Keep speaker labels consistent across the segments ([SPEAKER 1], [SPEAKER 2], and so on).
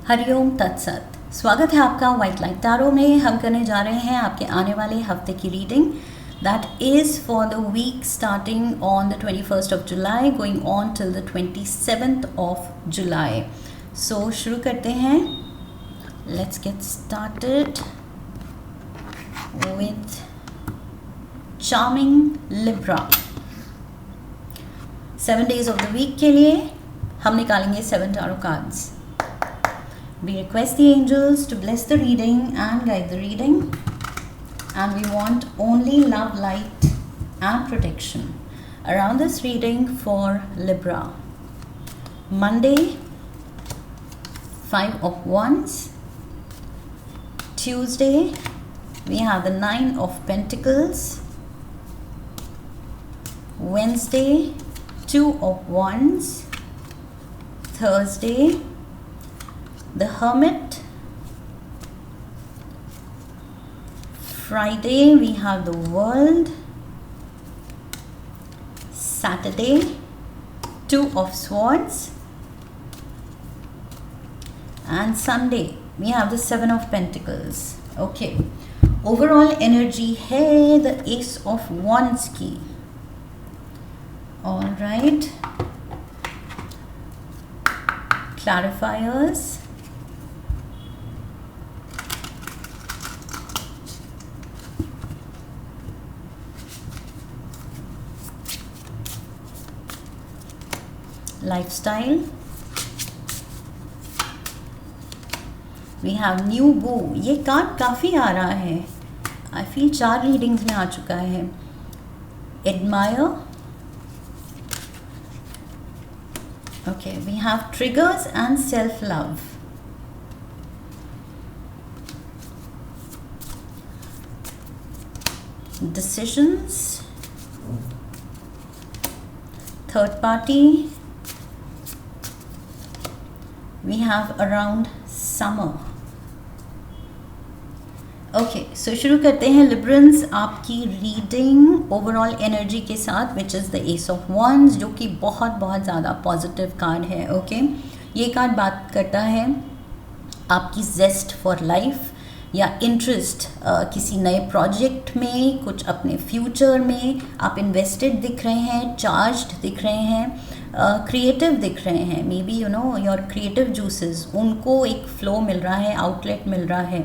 [SPEAKER 1] हरिओम तत्सत। स्वागत है आपका वाइट लाइट टैरो में। हम करने जा रहे हैं आपके आने वाले हफ्ते की reading that is for the week starting on the 21st of July going on till the 27th of July। So शुरू करते हैं। Let's get started with charming Libra. 7 days of the week के लिए हम निकालेंगे 7 tarot cards। We request the angels to bless the reading and guide the reading, and we want only love, light and protection around this reading for Libra. Monday, 5 of Wands. Tuesday, we have the 9 of Pentacles. Wednesday, 2 of Wands. Thursday, the Hermit. Friday we have the World. Saturday, 2 of Swords. And Sunday we have the 7 of Pentacles. Okay, overall energy है the Ace of Wands की. All right, clarifiers. Lifestyle. We have new boo. ये card काफ़ी आ रहा है। I feel 4 readings में आ चुका है। Admire. Okay, we have triggers and self-love. Decisions. Third party. We have around summer. Okay, so शुरू करते हैं लिब्रंस आपकी रीडिंग ओवरऑल एनर्जी के साथ, which is the ace of wands, जो कि बहुत बहुत ज़्यादा पॉजिटिव कार्ड है। ओके, ये कार्ड बात करता है आपकी जेस्ट फॉर लाइफ या इंटरेस्ट किसी नए प्रोजेक्ट में, कुछ अपने फ्यूचर में आप इन्वेस्टेड दिख रहे हैं, चार्ज्ड दिख रहे हैं, क्रिएटिव दिख रहे हैं। May be you know your creative juices, उनको एक फ्लो मिल रहा है, आउटलेट मिल रहा है।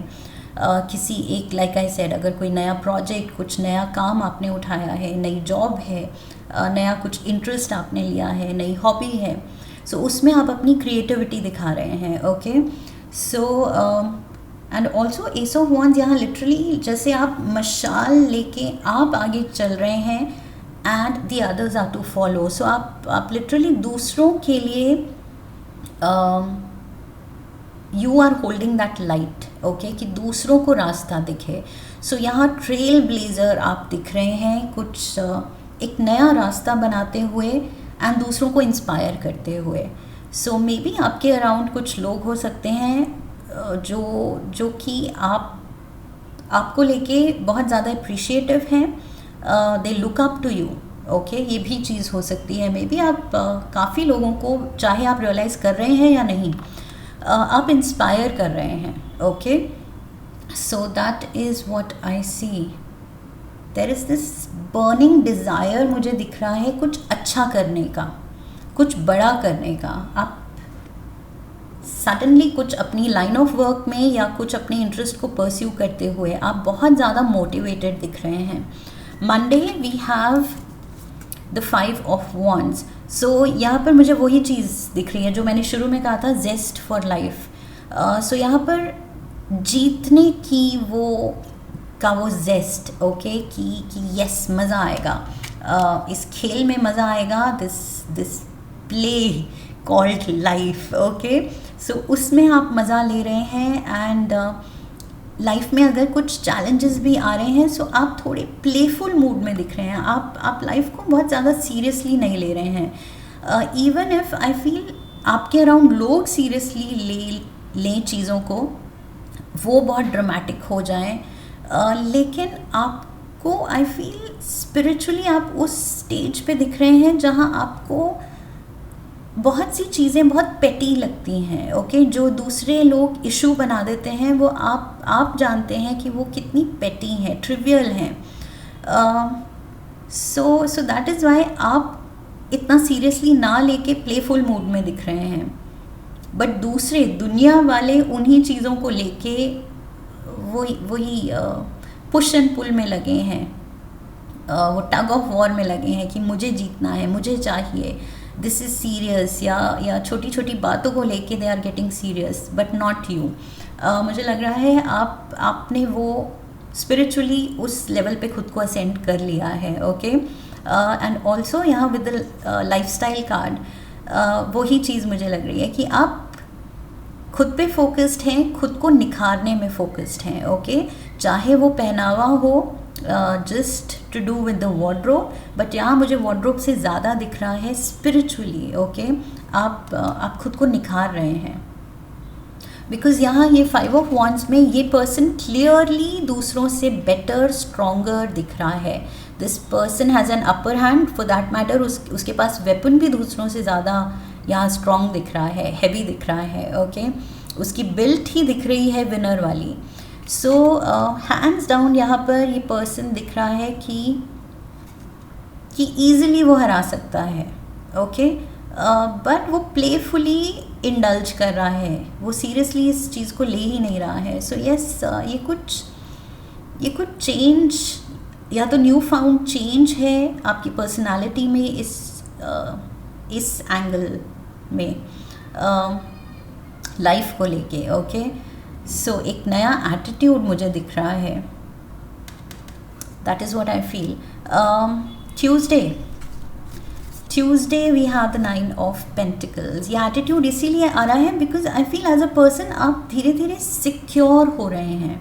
[SPEAKER 1] किसी एक लाइक आई सेड, अगर कोई नया प्रोजेक्ट, कुछ नया काम आपने उठाया है, नई जॉब है, नया कुछ इंटरेस्ट आपने लिया है, नई हॉबी है, सो उसमें आप अपनी क्रिएटिविटी दिखा रहे हैं। Okay, so and also ace of wands यहाँ लिटरली जैसे आप मशाल लेके आप आगे चल रहे हैं and the others are to follow. So आप लिटरली दूसरों के लिए you are holding that light. Okay, कि दूसरों को रास्ता दिखे। सो यहाँ ट्रेल ब्लेजर आप दिख रहे हैं, कुछ एक नया रास्ता बनाते हुए एंड दूसरों को इंस्पायर करते हुए। सो मे बी आपके अराउंड कुछ लोग हो सकते हैं जो कि आपको लेके बहुत ज़्यादा अप्रिशिएटिव हैं, they look up to you. Okay, ये भी चीज़ हो सकती है। मे बी आप काफ़ी लोगों को, चाहे आप रियलाइज़ कर रहे हैं या नहीं, आप इंस्पायर कर रहे हैं। Okay, so that is what I see. There is this burning desire मुझे दिख रहा है कुछ अच्छा करने का, कुछ बड़ा करने का। आप सडनली कुछ अपनी लाइन ऑफ वर्क में या कुछ अपने इंटरेस्ट को परस्यू करते हुए आप बहुत ज़्यादा मोटिवेटेड दिख रहे हैं। Monday we have the 5 of Wands। So यहाँ पर मुझे वही चीज़ दिख रही है जो मैंने शुरू में कहा था, जेस्ट फॉर लाइफ। सो यहाँ पर जीतने की वो जेस्ट। ओके, कि यस मज़ा आएगा, इस खेल में मज़ा आएगा, this play called life. Okay, so उसमें आप मज़ा ले रहे हैं एंड लाइफ में अगर कुछ चैलेंजेस भी आ रहे हैं, सो आप थोड़े प्लेफुल मूड में दिख रहे हैं। आप लाइफ को बहुत ज़्यादा सीरियसली नहीं ले रहे हैं। इवन इफ़ आई फील आपके अराउंड लोग सीरियसली लें चीज़ों को, वो बहुत ड्रामेटिक हो जाएं, लेकिन आपको आई फील स्पिरिचुअली आप उस स्टेज पे दिख रहे हैं जहाँ आपको बहुत सी चीज़ें बहुत पेटी लगती हैं, ओके, जो दूसरे लोग इशू बना देते हैं, वो आप जानते हैं कि वो कितनी पेटी हैं, ट्रिवियल हैं। सो दैट इज़ वाई आप इतना सीरियसली ना लेके प्लेफुल मूड में दिख रहे हैं, बट दूसरे दुनिया वाले उन्हीं चीज़ों को लेके वही पुश एंड पुल में लगे हैं, वो टग ऑफ वॉर में लगे हैं कि मुझे जीतना है, मुझे चाहिए, दिस इज़ सीरियस, या छोटी छोटी बातों को लेके they are getting serious, but not you. मुझे लग रहा है आपने वो स्पिरिचुअली उस लेवल पे खुद को असेंड कर लिया है, ओके। एंड ऑल्सो यहाँ विद द लाइफस्टाइल कार्ड वही चीज़ मुझे लग रही है कि आप खुद पे फोकस्ड हैं, खुद को निखारने में फोकस्ड हैं, ओके। चाहे वो पहनावा हो just to do with the wardrobe, but यहाँ मुझे वार्डरोब से ज़्यादा दिख रहा है स्पिरिचुअली, ओके। आप खुद को निखार रहे हैं, बिकॉज यहाँ ये 5 ऑफ वॉन्ड्स में ये पर्सन क्लियरली दूसरों से बेटर, स्ट्रोंगर दिख रहा है। This person has an upper hand, for that matter उसके पास वेपन भी दूसरों से ज़्यादा यहाँ स्ट्रॉन्ग दिख रहा है, हैवी दिख रहा है, ओके। उसकी बिल्ट ही दिख रही है विनर वाली। सो हैंड्स डाउन यहाँ पर ये पर्सन दिख रहा है कि ईजिली वो हरा सकता है, ओके, बट वो प्लेफुली इंडल्ज कर रहा है, वो सीरियसली इस चीज़ को ले ही नहीं रहा है। सो यस, ये कुछ चेंज, या तो न्यू फाउंड चेंज है आपकी पर्सनालिटी में, इस एंगल में लाइफ को लेके, ओके। सो एक नया एटीट्यूड मुझे दिख रहा है, that is what I feel. Tuesday we have the 9 of pentacles. ये एटीट्यूड इसीलिए आ रहा है because I feel as a person आप धीरे धीरे सिक्योर हो रहे हैं,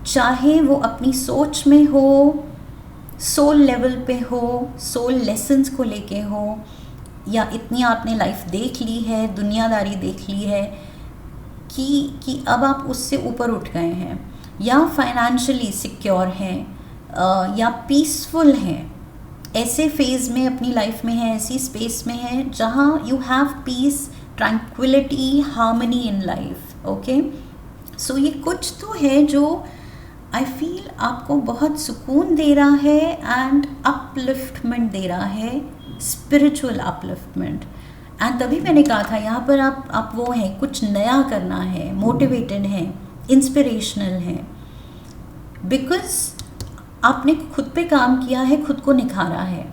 [SPEAKER 1] चाहे वो अपनी सोच में हो, सोल लेवल पे हो, सोल लेसन्स को लेके हो, या इतनी आपने लाइफ देख ली है, दुनियादारी देख ली है कि अब आप उससे ऊपर उठ गए हैं, या फाइनेंशियली सिक्योर हैं, या पीसफुल हैं। ऐसे फेज़ में अपनी लाइफ में है, ऐसी स्पेस में है जहाँ you have peace, tranquility, harmony in life, okay. So ये कुछ तो है जो आई फील आपको बहुत सुकून दे रहा है एंड अपलिफ्टमेंट दे रहा है, स्पिरिचुअल अपलिफ्टमेंट। एंड तभी मैंने कहा था यहाँ पर आप वो हैं, कुछ नया करना है, मोटिवेटेड हैं, इंस्पिरेशनल हैं, बिकॉज आपने खुद पे काम किया है, खुद को निखारा है।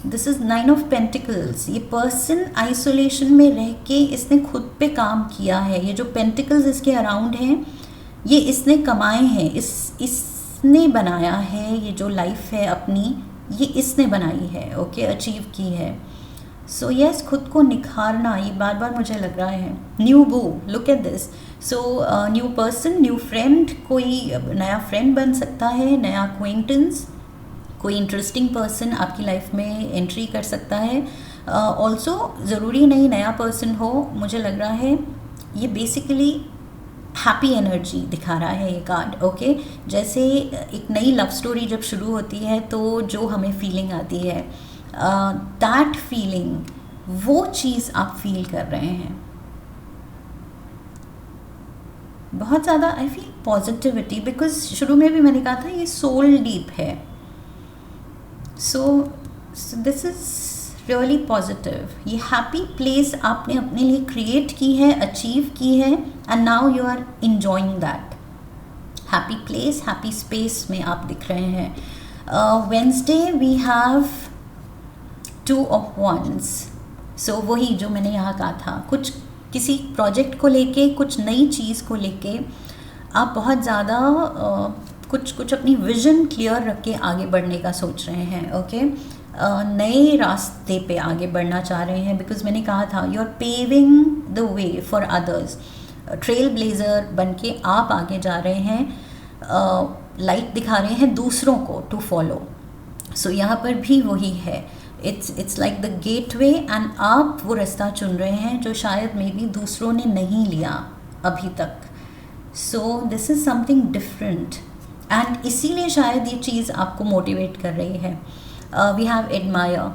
[SPEAKER 1] This is 9 of pentacles. ये पर्सन आइसोलेशन में रह के इसने खुद पे काम किया है। ये जो पेंटिकल्स इसके अराउंड हैं, ये इसने कमाए हैं, इसने बनाया है। ये जो लाइफ है अपनी, ये इसने बनाई है, ओके, अचीव की है। सो यस, खुद को निखारना, ये बार बार मुझे लग रहा है। न्यू बू, look at this. So new person, new friend, कोई नया फ्रेंड बन सकता है, नया अक्वेंटेंस, कोई इंटरेस्टिंग पर्सन आपकी लाइफ में एंट्री कर सकता है। ऑल्सो ज़रूरी नहीं नया पर्सन हो, मुझे लग रहा है ये बेसिकली हैप्पी एनर्जी दिखा रहा है ये कार्ड, ओके। जैसे एक नई लव स्टोरी जब शुरू होती है तो जो हमें फीलिंग आती है, दैट फीलिंग, वो चीज़ आप फील कर रहे हैं। बहुत ज़्यादा आई फील पॉजिटिविटी, बिकॉज शुरू में भी मैंने कहा था ये सोल डीप है। So this is really positive. ये हैप्पी प्लेस आपने अपने लिए क्रिएट की है, अचीव की है, and now you are enjoying that happy place, happy space में आप दिख रहे हैं। Wednesday we have 2 of wands. So वही जो मैंने यहाँ कहा था, कुछ किसी प्रोजेक्ट को लेके, कुछ नई चीज़ को लेके आप बहुत ज़्यादा कुछ अपनी विजन क्लियर रख के आगे बढ़ने का सोच रहे हैं, ओके। नए रास्ते पे आगे बढ़ना चाह रहे हैं, बिकॉज मैंने कहा था you are paving the way for others. Trailblazer बन के आप आगे जा रहे हैं, लाइट दिखा रहे हैं दूसरों को टू फॉलो। सो यहाँ पर भी वही है, it's like the gateway, and आप वो रास्ता चुन रहे हैं जो शायद मे बी दूसरों ने नहीं लिया अभी तक। सो this is something different, and इसीलिए शायद ये चीज़ आपको मोटिवेट कर रही है। वी हैव एडमायर,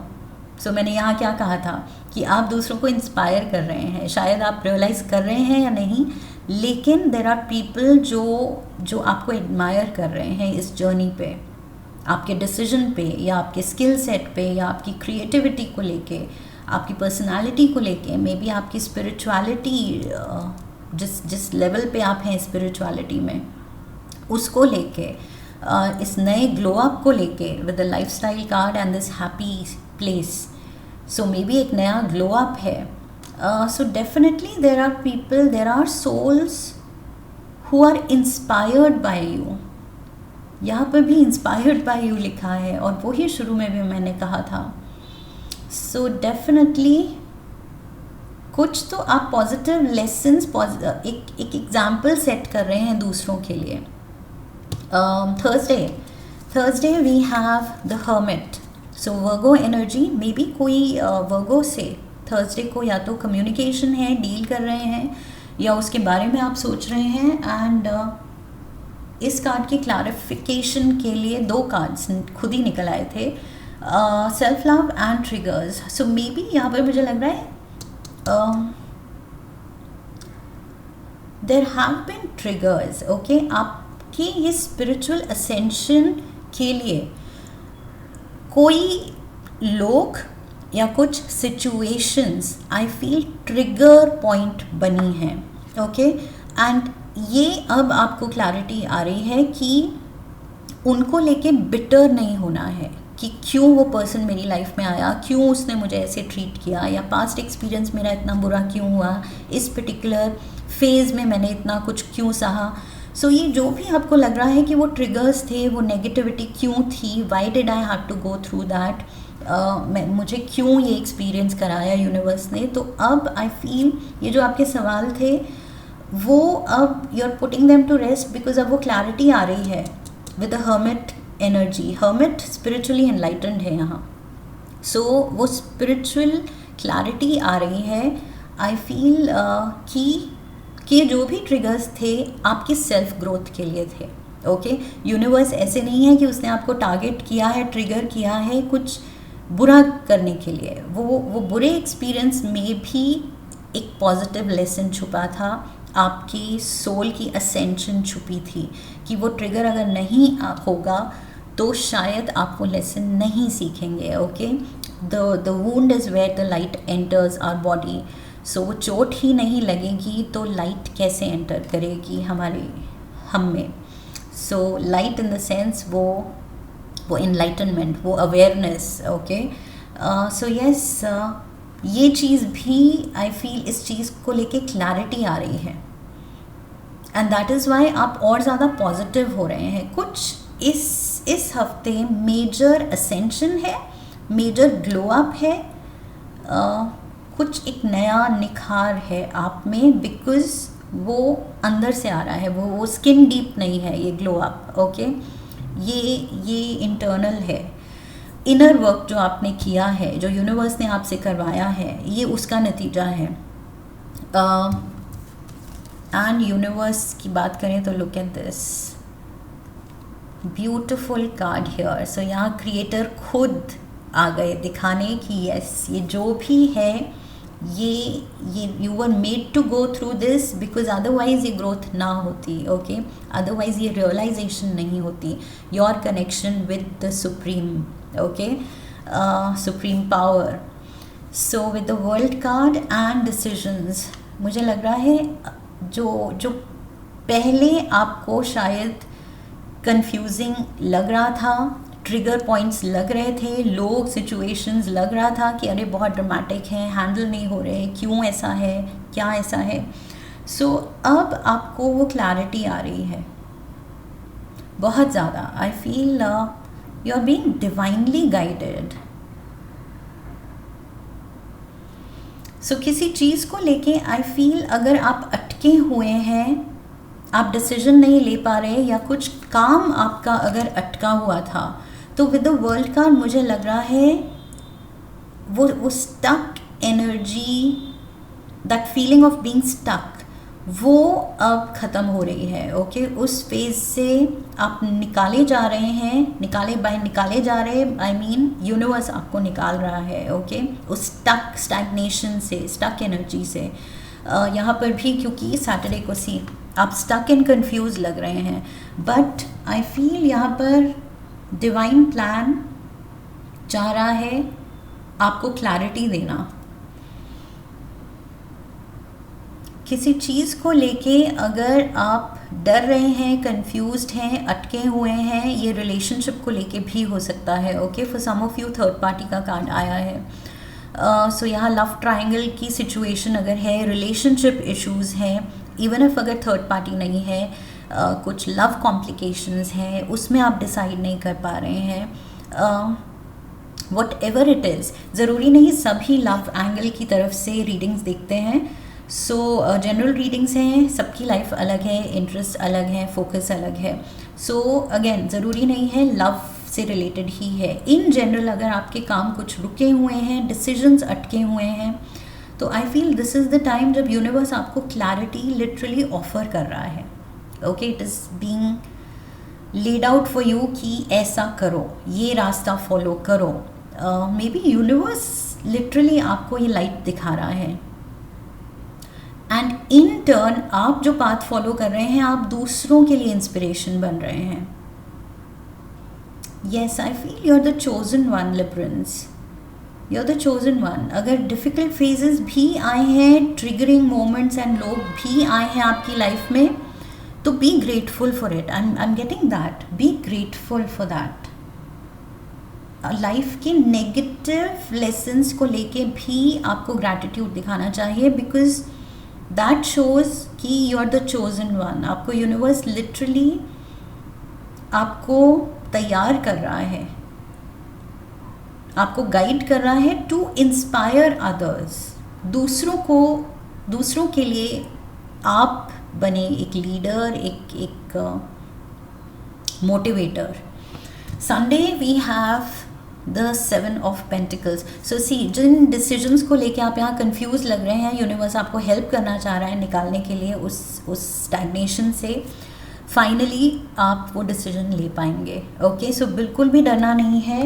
[SPEAKER 1] सो मैंने यहाँ क्या कहा था कि आप दूसरों को इंस्पायर कर रहे हैं, शायद आप रियलाइज़ कर रहे हैं या नहीं, लेकिन देर आर पीपल जो आपको एडमायर कर रहे हैं इस जर्नी पे, आपके डिसीजन पे, या आपके स्किल सेट पे, या आपकी क्रिएटिविटी को लेके, आपकी पर्सनालिटी को लेके, मे बी आपकी स्पिरिचुअलिटी, जिस लेवल पे आप हैं स्पिरिचुअलिटी में, उसको लेके, इस नए ग्लो अप को लेके with the lifestyle card and this happy place. So maybe एक नया ग्लो अप है। So definitely there are people, there are souls who are inspired by you. यहाँ पर भी इंस्पायर्ड बाय यू लिखा है, और वही शुरू में भी मैंने कहा था। सो डेफिनेटली कुछ तो आप पॉजिटिव लेसन्स, एक एग्जाम्पल सेट कर रहे हैं दूसरों के लिए। Thursday we have the hermit. So Virgo energy, maybe कोई वर्गो से थर्सडे को या तो कम्युनिकेशन है, डील कर रहे हैं, या उसके बारे में आप सोच रहे हैं। एंड इस कार्ड की क्लैरिफिकेशन के लिए 2 कार्ड्स खुद ही निकल आए थे, self love and triggers. So maybe यहाँ पर मुझे लग रहा है there have been triggers, okay, आपके ये स्पिरिचुअल असेंशन के लिए कोई लोग या कुछ situations I feel trigger point बनी हैं, ओके। एंड ये अब आपको क्लैरिटी आ रही है कि उनको लेके बिटर नहीं होना है कि क्यों वो पर्सन मेरी लाइफ में आया, क्यों उसने मुझे ऐसे ट्रीट किया, या पास्ट एक्सपीरियंस मेरा इतना बुरा क्यों हुआ, इस पर्टिकुलर फेज़ में मैंने इतना कुछ क्यों सहा। सो ये जो भी आपको लग रहा है कि वो ट्रिगर्स थे, वो नेगेटिविटी क्यों थी, why did I have to go through that, मुझे क्यों ये एक्सपीरियंस कराया यूनिवर्स ने। तो अब आई फील ये जो आपके सवाल थे वो अब you are putting them to rest, because अब वो क्लैरिटी आ रही है with the hermit energy. Hermit spiritually enlightened है यहाँ। सो वो स्पिरिचुअल क्लैरिटी आ रही है। आई फील कि जो भी ट्रिगर्स थे आपकी सेल्फ ग्रोथ के लिए थे, ओके। यूनिवर्स ऐसे नहीं है कि उसने आपको टारगेट किया है, ट्रिगर किया है कुछ बुरा करने के लिए। वो बुरे एक्सपीरियंस में भी एक पॉजिटिव लेसन छुपा था, आपकी सोल की असेंशन छुपी थी, कि वो ट्रिगर अगर नहीं होगा तो शायद आप वो लेसन नहीं सीखेंगे, okay. The wound is where the light enters our body. So वो चोट ही नहीं लगेगी तो लाइट कैसे एंटर करेगी हम में। So light in the sense वो एनलाइटनमेंट, वो अवेयरनेस, ओके। सो यस, ये चीज़ भी आई फील इस चीज़ को लेके क्लैरिटी आ रही है, एंड दैट इज़ वाई आप और ज़्यादा पॉजिटिव हो रहे हैं। कुछ इस हफ्ते मेजर असेंशन है, मेजर ग्लो अप है, कुछ एक नया निखार है आप में, बिकॉज वो अंदर से आ रहा है, वो स्किन डीप नहीं है ये ग्लो अप, ओके। ये इंटरनल है, इनर वर्क जो आपने किया है, जो यूनिवर्स ने आपसे करवाया है, ये उसका नतीजा है। एंड यूनिवर्स की बात करें तो look at this beautiful card here. So यहाँ क्रिएटर खुद आ गए दिखाने की यस, ये जो भी है ये you were made to go through this, because otherwise ये ग्रोथ ना होती, ओके। अदरवाइज ये रियलाइजेशन नहीं होती, your connection with the supreme, okay, supreme power. So with the world card and decisions, मुझे लग रहा है जो पहले आपको शायद कंफ्यूजिंग लग रहा था, ट्रिगर पॉइंट्स लग रहे थे, लोग, सिचुएशंस लग रहा था कि अरे बहुत ड्रामेटिक हैं, हैंडल नहीं हो रहे, क्यों ऐसा है, क्या ऐसा है। सो अब आपको वो क्लैरिटी आ रही है बहुत ज़्यादा। I feel you are being divinely guided. So किसी चीज़ को लेके आई फील अगर आप अटके हुए हैं, आप डिसीजन नहीं ले पा रहे, या कुछ काम आपका अगर अटका हुआ था, तो विद द वर्ल्ड कार्ड मुझे लग रहा है वो stuck energy, that feeling of being stuck, वो अब ख़त्म हो रही है। ओके, उस फेज़ से आप निकाले जा रहे हैं, निकाले जा रहे हैं, आई मीन यूनिवर्स आपको निकाल रहा है। ओके, उस स्टैग्नेशन से, स्टक एनर्जी से। यहाँ पर भी क्योंकि सैटरडे को सी आप स्टक एंड कंफ्यूज लग रहे हैं, बट आई फील यहाँ पर डिवाइन प्लान चाह रहा है आपको क्लैरिटी देना। किसी चीज़ को लेके अगर आप डर रहे हैं, कंफ्यूज्ड हैं, अटके हुए हैं, ये रिलेशनशिप को लेके भी हो सकता है। Okay, for some of you third party का कार्ड आया है। सो यहाँ लव ट्रायंगल की सिचुएशन अगर है, रिलेशनशिप इश्यूज़ हैं, इवन इफ अगर थर्ड पार्टी नहीं है, कुछ लव कॉम्प्लिकेशंस हैं, उसमें आप डिसाइड नहीं कर पा रहे हैं। वट एवर इट इज़, ज़रूरी नहीं सभी लव एंगल की तरफ से रीडिंग्स देखते हैं। सो जनरल रीडिंग्स हैं, सबकी लाइफ अलग है, इंटरेस्ट अलग है, फोकस अलग है। सो अगेन ज़रूरी नहीं है लव से रिलेटेड ही है। इन जनरल अगर आपके काम कुछ रुके हुए हैं, डिसीजंस अटके हुए हैं, तो I feel this is the time जब यूनिवर्स आपको क्लैरिटी लिटरली ऑफर कर रहा है। Okay, it is being laid out for you कि ऐसा करो, ये रास्ता फॉलो करो। मे बी यूनिवर्स लिटरली आपको ये लाइट दिखा रहा है, एंड इन टर्न आप जो पाथ फॉलो कर रहे हैं, आप दूसरों के लिए इंस्पिरेशन बन रहे हैं। Yes, I feel you are the chosen one Librans, you are the chosen one. अगर डिफ़िकल्ट फेजेस भी आए हैं, ट्रिगरिंग मोमेंट्स एंड लोग भी आए हैं आपकी लाइफ में, तो be grateful for it. I am getting that, be grateful for that. Life के नेगेटिव लेसन्स को लेके भी आपको ग्रैटिट्यूड दिखाना चाहिए, बिकॉज दैट शोज कि you are the chosen one. आपको यूनिवर्स लिटरली आपको तैयार कर रहा है, आपको गाइड कर रहा है टू इंस्पायर अदर्स। दूसरों के लिए आप बने एक लीडर, एक motivator. Sunday we have the 7 of pentacles. So see, जिन डिसीजंस को लेके आप यहाँ कंफ्यूज लग रहे हैं, यूनिवर्स आपको हेल्प करना चाह रहा है निकालने के लिए उस स्टैग्नेशन से। फाइनली आप वो डिसीजन ले पाएंगे। ओके, सो बिल्कुल भी डरना नहीं है,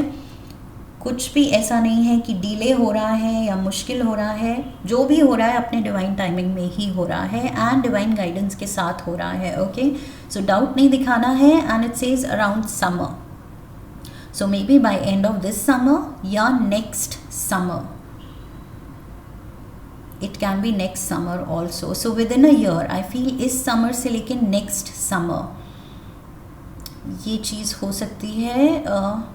[SPEAKER 1] कुछ भी ऐसा नहीं है कि डिले हो रहा है या मुश्किल हो रहा है। जो भी हो रहा है अपने डिवाइन टाइमिंग में ही हो रहा है, एंड डिवाइन गाइडेंस के साथ हो रहा है। ओके, सो डाउट नहीं दिखाना है, and it says around summer. So maybe by end of this summer या next summer. It can be next summer also. So within a year, I feel इस summer से लेके next summer ये चीज़ हो सकती है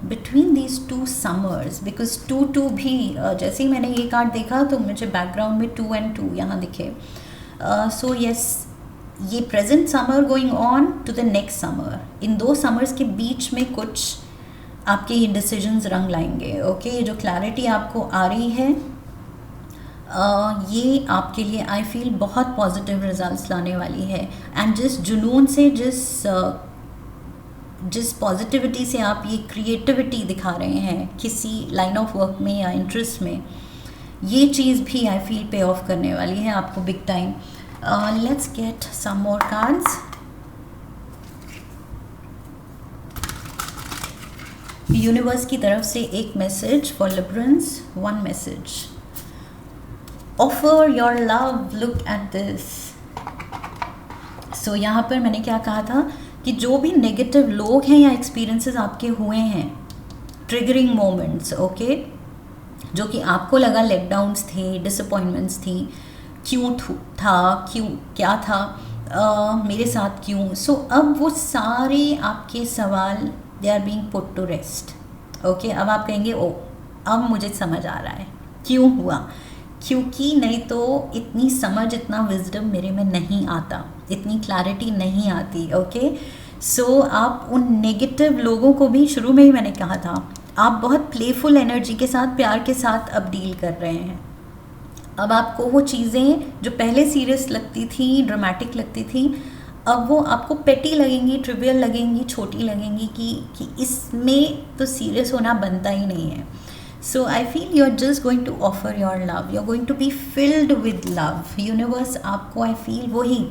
[SPEAKER 1] between these two summers, because 2 भी जैसे ही मैंने ये कार्ड देखा तो मुझे बैकग्राउंड में 2 and 2 यहाँ दिखे। So yes, ये present summer going on to the next summer, in 2 summers के बीच में कुछ आपके ये डिसीजंस रंग लाएंगे। ओके, ये जो क्लैरिटी आपको आ रही है, ये आपके लिए आई फील बहुत पॉजिटिव रिजल्ट्स लाने वाली है। एंड जिस जुनून से, जिस पॉजिटिविटी से आप ये क्रिएटिविटी दिखा रहे हैं किसी लाइन ऑफ वर्क में या इंटरेस्ट में, ये चीज़ भी आई फील पे ऑफ करने वाली है आपको big time. Let's get some more cards. Universe की तरफ से एक message for Librans, 1 message. Offer your love, look at this. So यहाँ पर मैंने क्या कहा था कि जो भी नेगेटिव लोग हैं या एक्सपीरियंसेस आपके हुए हैं, ट्रिगरिंग मोमेंट्स, ओके, जो कि आपको लगा लेट डाउन्स थे, डिसअपॉइंटमेंट्स थी, क्यों था, क्यों क्या था, मेरे साथ क्यों। सो अब वो सारे आपके सवाल they are being put to rest. Okay, अब आप कहेंगे ओ अब मुझे समझ आ रहा है क्यों हुआ, क्योंकि नहीं तो इतनी समझ, इतना विजडम मेरे में नहीं आता, इतनी क्लैरिटी नहीं आती। ओके, सो आप उन नेगेटिव लोगों को भी, शुरू में ही मैंने कहा था, आप बहुत प्लेफुल एनर्जी के साथ, प्यार के साथ अब डील कर रहे हैं। अब आपको वो चीज़ें जो पहले सीरियस लगती थी, ड्रामेटिक लगती थी, अब वो आपको पेटी लगेंगी, ट्रिवियल लगेंगी, छोटी लगेंगी कि इसमें तो सीरियस होना बनता ही नहीं है। So I feel you're just going to offer your love. You're going to be filled with love. Universe आपको I feel वही,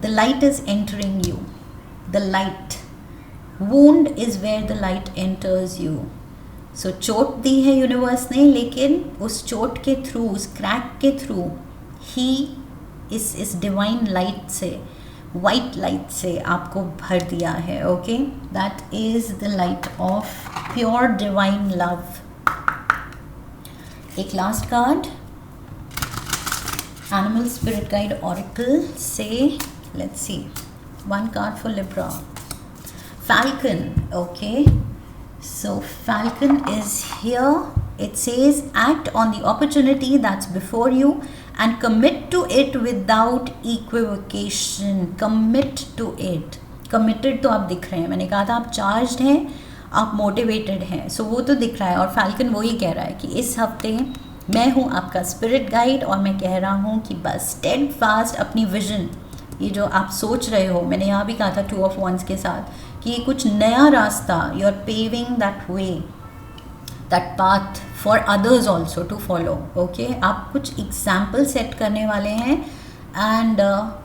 [SPEAKER 1] the light is entering you. The light. Wound is where the light enters you. So चोट दी है universe ने, लेकिन उस चोट के through, उस क्रैक के थ्रू ही इस डिवाइन लाइट से, वाइट लाइट से आपको भर दिया है. Okay, that is the light of pure divine love. एक last card, animal spirit guide oracle से, let's see, one card for Libra. Falcon. Okay, so Falcon is here. It says act on the opportunity that's before you and commit to it without equivocation. Commit to it. Committed तो आप दिख रहे हैं, मैंने कहा था आप charged हैं, आप मोटिवेटेड हैं, सो वो तो दिख रहा है. और Falcon वही कह रहा है कि इस हफ्ते मैं हूँ आपका स्पिरिट गाइड और मैं कह रहा हूँ कि बस स्टेड फास्ट अपनी विजन, ये जो आप सोच रहे हो, मैंने यहाँ भी कहा था 2 of Wands के साथ कि कुछ नया रास्ता, you are paving that way, that path for others also to follow. Okay, आप कुछ एग्जाम्पल सेट करने वाले हैं. एंड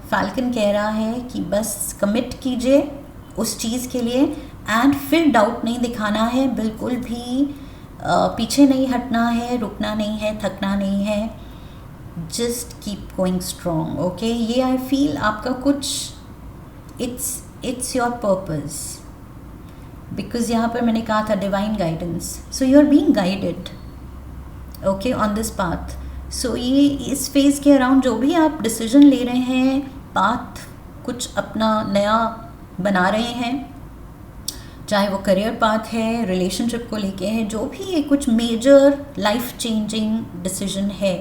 [SPEAKER 1] फैल्कन कह रहा है कि बस कमिट कीजिए उस चीज़ के लिए, एंड फिर डाउट नहीं दिखाना है, बिल्कुल भी पीछे नहीं हटना है, रुकना नहीं है, थकना नहीं है. Just keep going strong. Okay, ये आई फील आपका कुछ, it's your purpose, because यहाँ पर मैंने कहा था divine guidance, so you are being guided, okay, on this path. so ये इस फेज़ के अराउंड जो भी आप डिसीजन ले रहे हैं, पाथ कुछ अपना नया बना रहे हैं, चाहे वो करियर पाथ है, रिलेशनशिप को लेके है, जो भी ये कुछ मेजर लाइफ चेंजिंग डिसीजन है,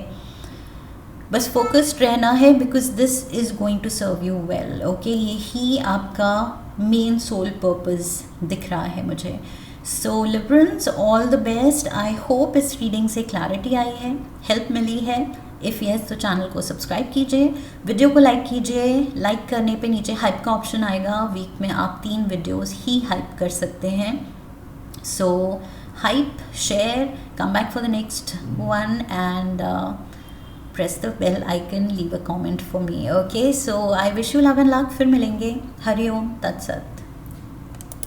[SPEAKER 1] बस फोकस्ड रहना है, because this is going to serve you well. Okay, यही आपका मेन सोल पर्पस दिख रहा है मुझे. So Librans, all the best. I hope इस रीडिंग से क्लैरिटी आई है, हेल्प मिली है. इफ़ यस तो चैनल को सब्सक्राइब कीजिए, वीडियो को लाइक कीजिए. लाइक करने पे नीचे हाइप का ऑप्शन आएगा, वीक में आप 3 वीडियोस ही हाइप कर सकते हैं. सो hype, share, come back for the next one, and press the bell icon, leave a comment for me. Okay, so I wish you love and luck. फिर मिलेंगे. हरि ओम तत्सत.